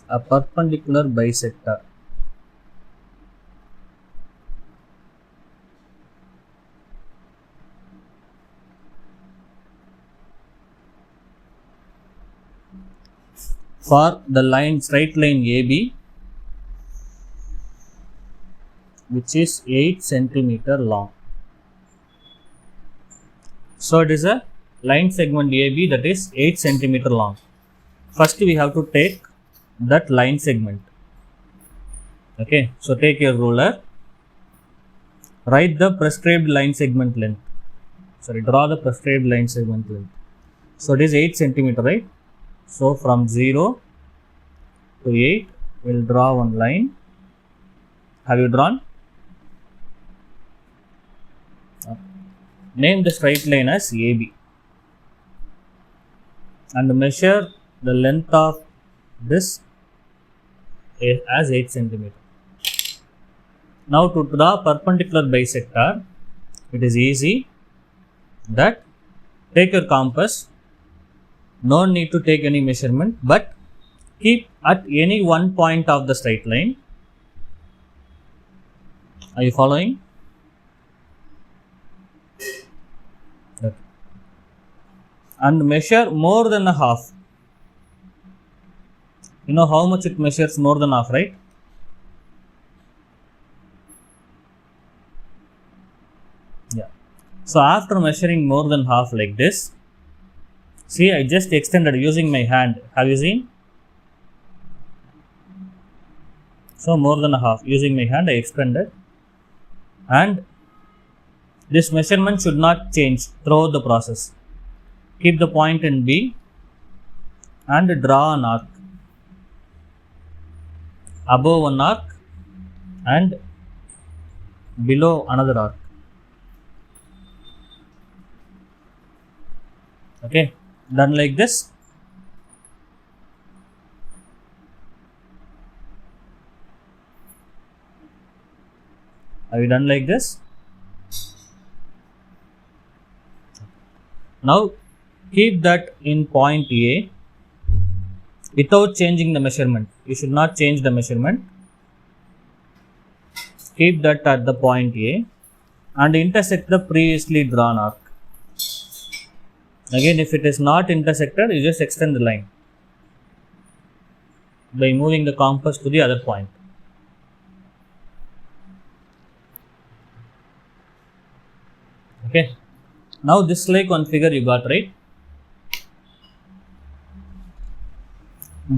a perpendicular bisector. For the straight line AB, which is 8 centimeter long. So it is a line segment AB that is 8 centimeter long. First we have to take that line segment. Okay, so take your ruler, write the prescribed line segment length. Draw the prescribed line segment length. So it is 8 centimeter, right? So from 0 to 8, we will draw one line. Have you drawn? Name the straight line as AB and measure the length of this as 8 centimeter. Now to draw perpendicular bisector, it is easy. That take your compass, no need to take any measurement, but keep at any one point of the straight line. Are you following? Okay. And measure more than a half. You know how much it measures more than half, right? Yeah. So after measuring more than half like this, see, I just extended using my hand. Have you seen? So more than a half using my hand I expanded, and this measurement should not change throughout the process. Keep the point in B and draw an arc above one arc and below another arc. Okay, done like this. Are you done like this? Now keep that in point A without changing the measurement. You should not change the measurement. Keep that at the point A and intersect the previously drawn arc. Again, if it is not intersected, you just extend the line by moving the compass to the other point. Okay. Now this like one figure you got, right?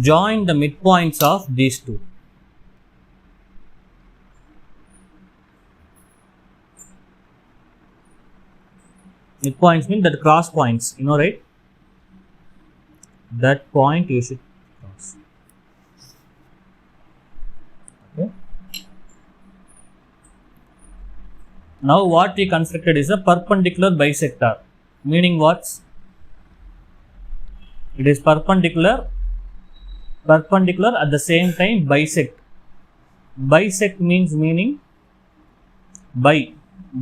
Join the midpoints of these two. Midpoints mean that cross points, you know, right? That point you should cross. Okay. Now what we constructed is a perpendicular bisector. Meaning what? It is perpendicular at the same time bisect. Bisect means by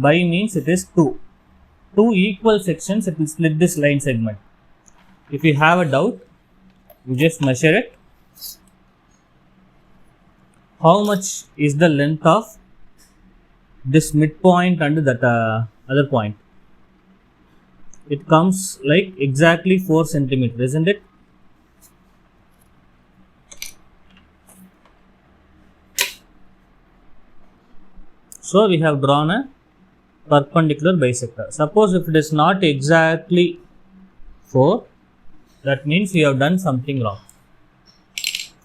means it is two equal sections. It will split this line segment. If you have a doubt, you just measure it. How much is the length of this midpoint and that other point? It comes like exactly 4 centimeters, isn't it? So we have drawn a perpendicular bisector. Suppose if it is not exactly 4, that means we have done something wrong.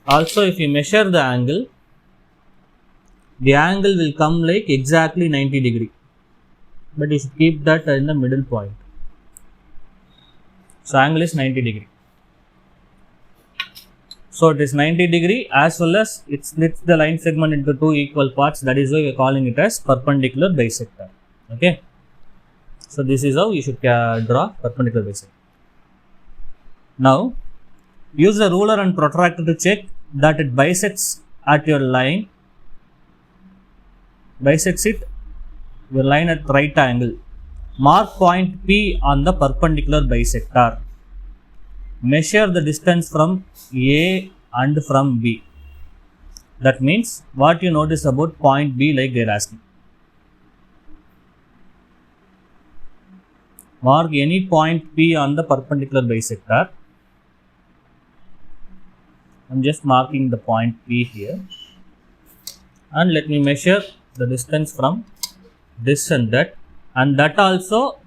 Also, if you measure the angle will come like exactly 90 degree, but you should keep that in the middle point. So angle is 90 degree. So it is 90 degree as well as it splits the line segment into two equal parts. That is why we are calling it as perpendicular bisector. Okay. So this is how you should draw perpendicular bisector. Now use the ruler and protractor to check that it bisects at your line. Bisects it your line at right angle. Mark point P on the perpendicular bisector. Measure the distance from A and from B. That means what you notice about point B, like they are asking. Mark any point P on the perpendicular bisector. I am just marking the point P here, and let me measure the distance from this and that also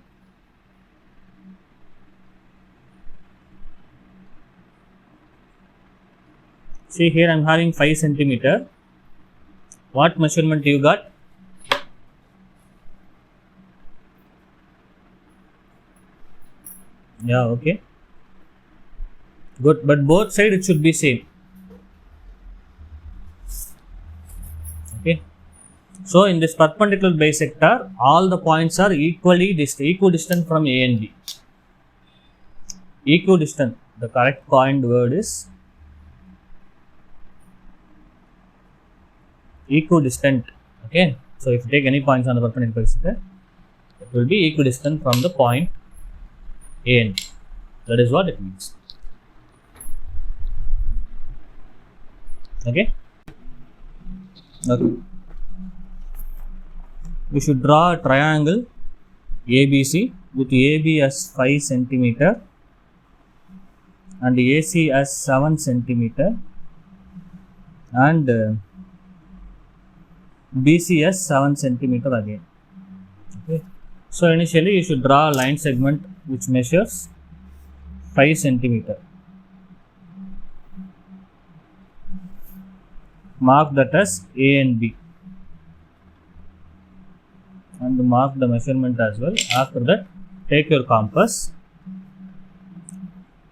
see here I am having 5 centimeter. What measurement you got? Yeah, okay, good, but both sides it should be same. Okay, so in this perpendicular bisector, all the points are equidistant from A and B. Equidistant, the correct coined word is equidistant. Okay, so if you take any points on the perpendicular bisector, it will be equidistant from the point A and B. That is what it means. Okay. Okay. We should draw a triangle ABC with AB as 5 centimeter and AC as 7 centimeter and BC as 7 centimeter again. Okay. So initially you should draw a line segment which measures 5 centimeter. Mark that as A and B and mark the measurement as well. After that, take your compass,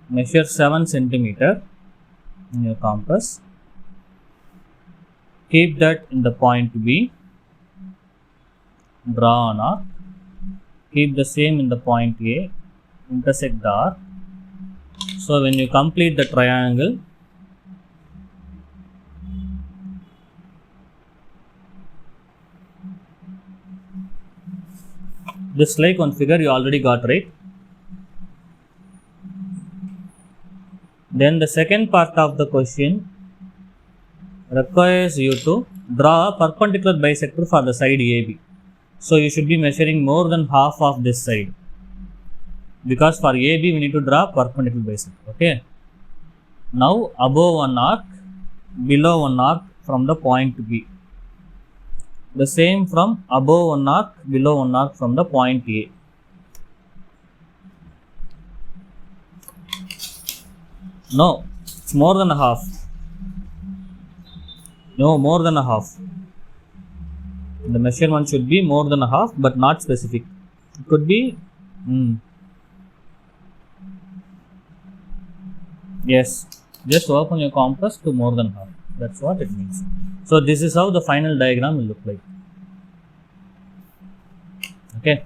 measure 7 centimeter in your compass, keep that in the point B, draw an arc, keep the same in the point A, intersect the arc. So when you complete the triangle, this like one figure you already got, right? Then the second part of the question requires you to draw a perpendicular bisector for the side AB. So you should be measuring more than half of this side, because for AB we need to draw perpendicular bisector. Okay. Now above one arc, below one arc from the point B. The same from above one arc, below one arc from the point A. No, it's more than a half. No, more than a half. The measurement should be more than a half, but not specific. It could be, yes, just open your compass to more than half. That's what it means. So this is how the final diagram will look like. Okay.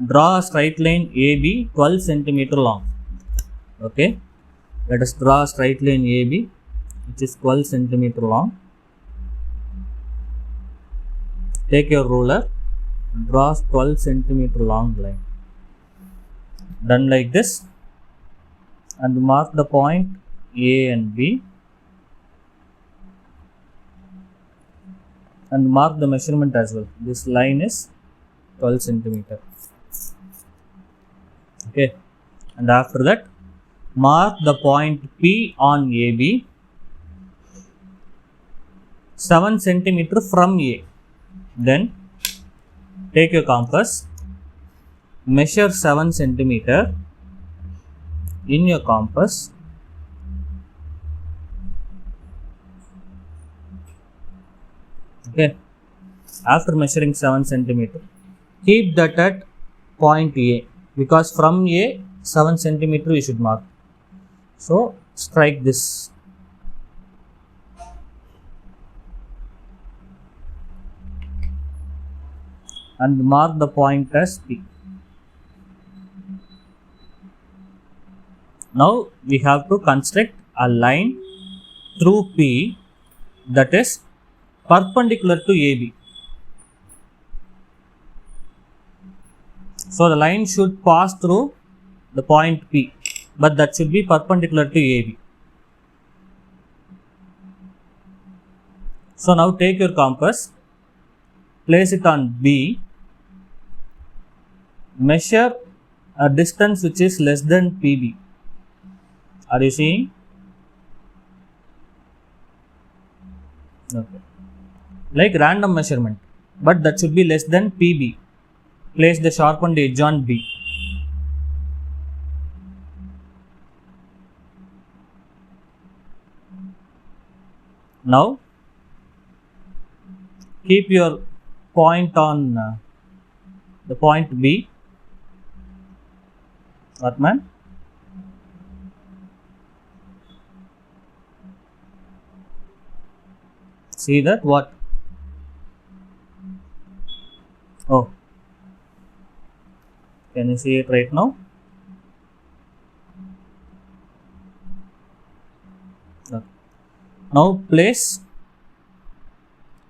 Draw a straight line AB 12 centimeter long. Okay. Let us draw a straight line AB which is 12 centimeter long. Take your ruler, draw 12 centimeter long line. Done like this, and mark the point A and B and mark the measurement as well. This line is 12 centimeter. Okay, and after that mark the point P on AB 7 centimeter from A. Then take your compass, measure 7 centimeter in your compass, okay. After measuring 7 centimeter, keep that at point A, because from A 7 centimeter we should mark. So strike this. And mark the point as P. Now we have to construct a line through P that is perpendicular to AB. So the line should pass through the point P, but that should be perpendicular to AB. So now take your compass, place it on B, measure a distance which is less than PB. Are you seeing? Okay. Like random measurement, but that should be less than PB. Place the sharpened edge on B. Now keep your point on the point B. What man? See that what? Oh, can you see it right now? Okay. Now place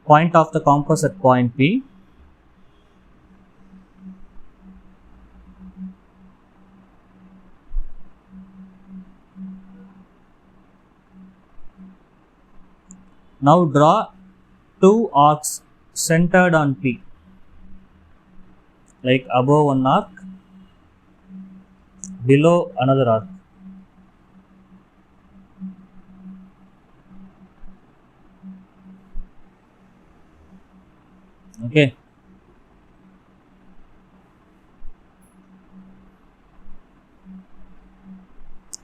point of the compass at point P. Now draw two arcs centered on P, like above one arc, below another arc. Okay.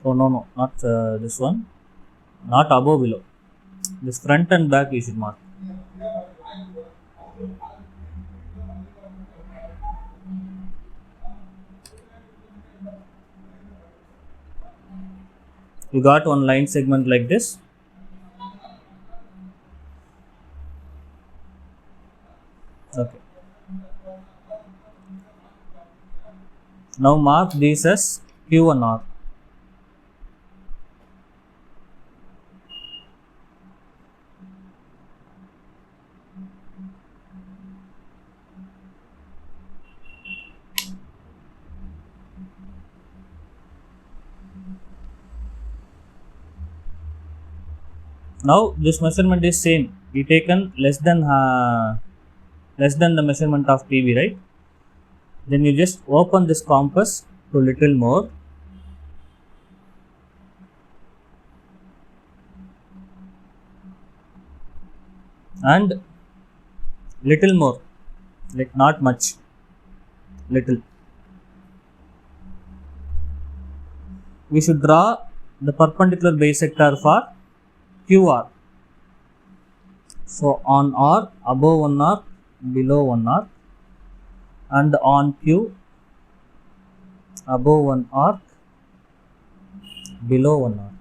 Oh no, not this one, not above, below. This front and back you should mark. You got one line segment like this. Okay. Now mark these as Q and R. Now this measurement is same. We taken less than the measurement of PB, right? Then you just open this compass to little more. And little more, like not much, little. We should draw the perpendicular bisector for QR. So on R, above one arc, below one arc, and on Q, above one arc, below one arc.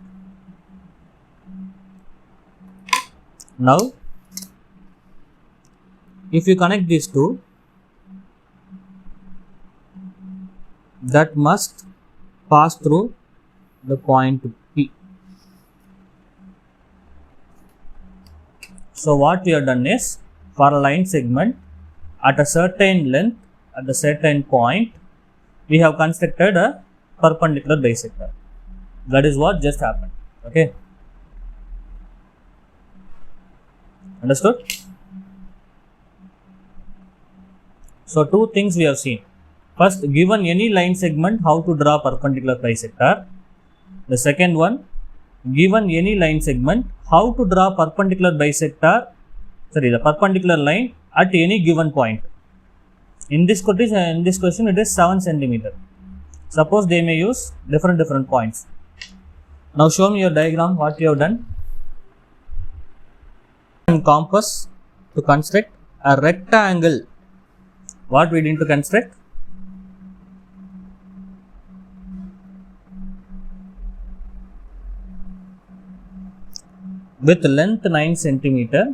Now, if you connect these two, that must pass through the point P. So what we have done is, for a line segment at a certain length at a certain point, we have constructed a perpendicular bisector. That is what just happened. Okay. Understood? So two things we have seen. First, given any line segment, how to draw perpendicular bisector. The second one, given any line segment, how to draw perpendicular bisector, the perpendicular line at any given point. In this question it is 7 centimeter. Suppose they may use different points. Now show me your diagram, what you have done. And compass to construct a rectangle. What we need to construct? With length 9 centimeter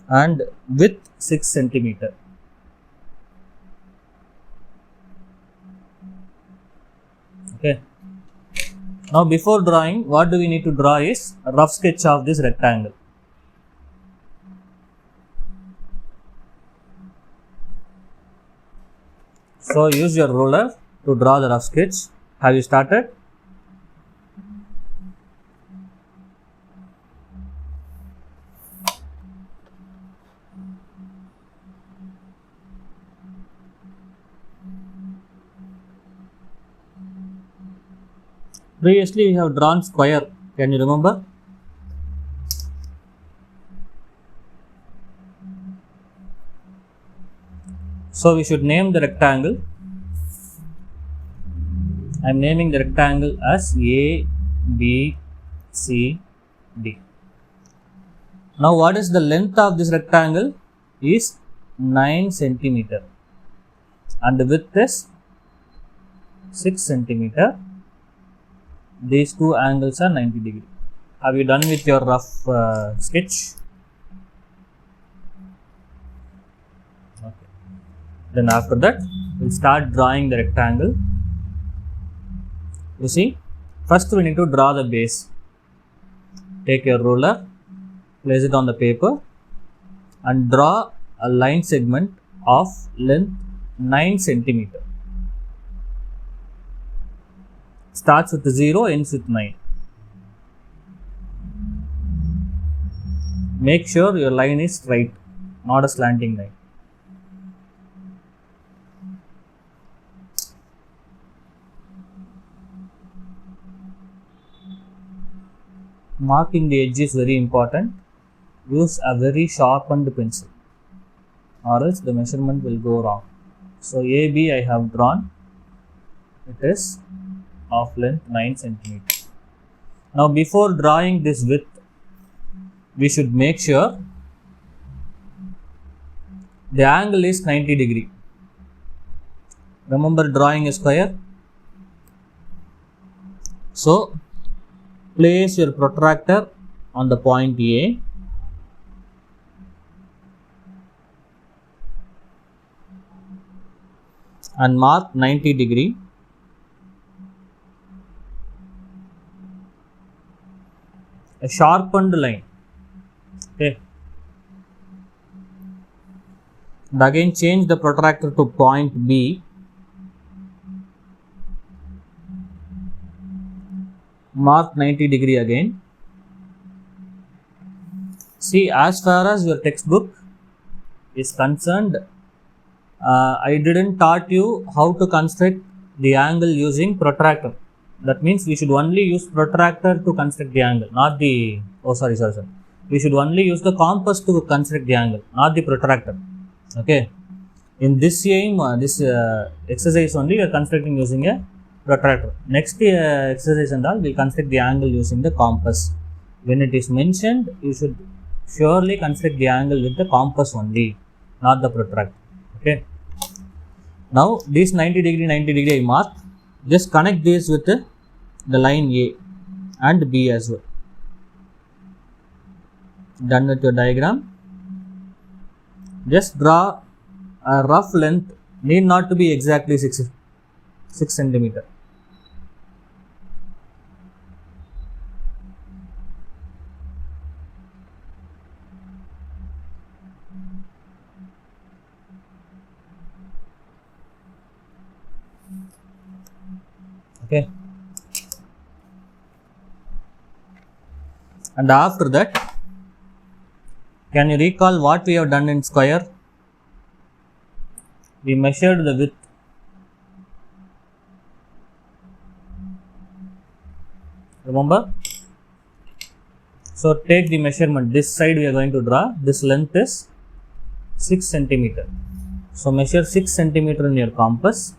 and width 6 centimeter. Okay. Now before drawing, what do we need to draw is a rough sketch of this rectangle. So use your ruler to draw the rough sketch. Have you started? Previously we have drawn square. Can you remember? So we should name the rectangle. I am naming the rectangle as A, B, C, D. Now what is the length of this rectangle? Is 9 centimeter and the width is 6 centimeter. These two angles are 90 degree. Have you done with your rough sketch? Okay. Then after that, we'll start drawing the rectangle. You see, first we need to draw the base. Take your ruler, place it on the paper and draw a line segment of length 9 centimeter. Starts with 0, ends with 9. Make sure your line is straight, not a slanting line. Marking the edge is very important. Use a very sharpened pencil or else the measurement will go wrong. So AB I have drawn. It is of length 9 centimeter. Now before drawing this width, we should make sure the angle is 90 degree. Remember drawing a square. So place your protractor on the point A and mark 90 degree. A sharpened line. Okay. And again change the protractor to point B. Mark 90 degree again. See, as far as your textbook is concerned, I didn't taught you how to construct the angle using protractor. That means we should only use protractor to construct the angle, not the, sorry. We should only use the compass to construct the angle, not the protractor. Okay. In this aim, this exercise only we are constructing using a protractor. Next exercise and all, we construct the angle using the compass. When it is mentioned, you should surely construct the angle with the compass only, not the protractor. Okay. Now this 90 degree I mark. Just connect this with the line A and B as well. Done with your diagram. Just draw a rough length, need not to be exactly 6 centimeter. Okay. And after that, can you recall what we have done in square? We measured the width. Remember? So take the measurement. This side we are going to draw. This length is 6 centimeter. So measure 6 centimeter in your compass.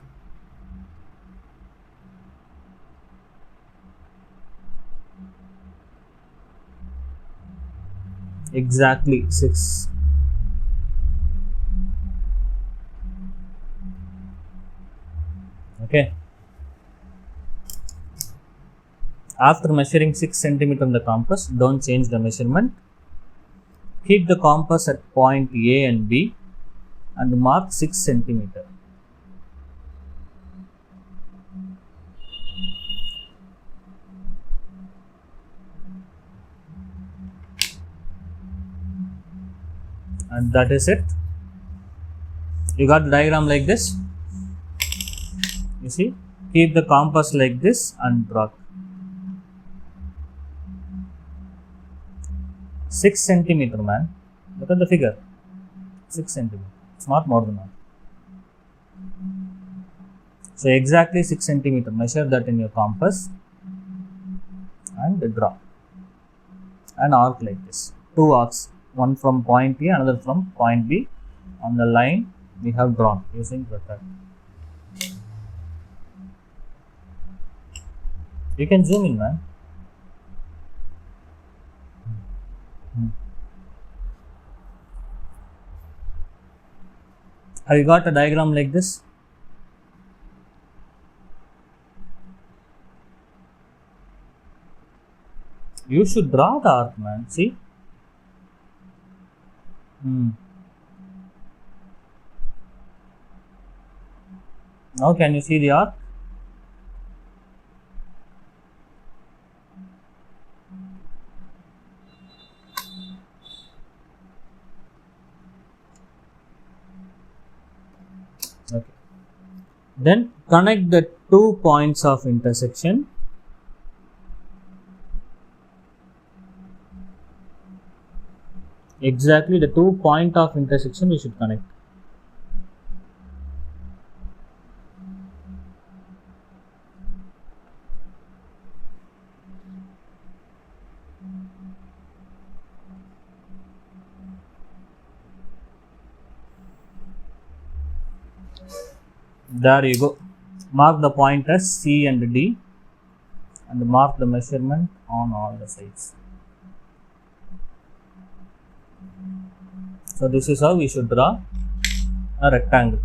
Exactly 6. Okay. After measuring 6 centimeter on the compass, don't change the measurement. Keep the compass at point A and B and mark 6 centimeter. and that is it. You got the diagram like this. You see, keep the compass like this and draw 6 centimeter, man. Look at the figure, 6 centimeter. It's not more than that. So exactly 6 centimeter. Measure that in your compass and draw an arc like this. 2 arcs, one from point A, another from point B, on the line we have drawn using protractor. You can zoom in, man. Have you got a diagram like this? You should draw the arc, man. See? Now can you see the arc? Okay. Then connect the 2 points of intersection. Exactly the 2 point of intersection we should connect. There you go. Mark the point as C and D and mark the measurement on all the sides. So this is how we should draw a rectangle.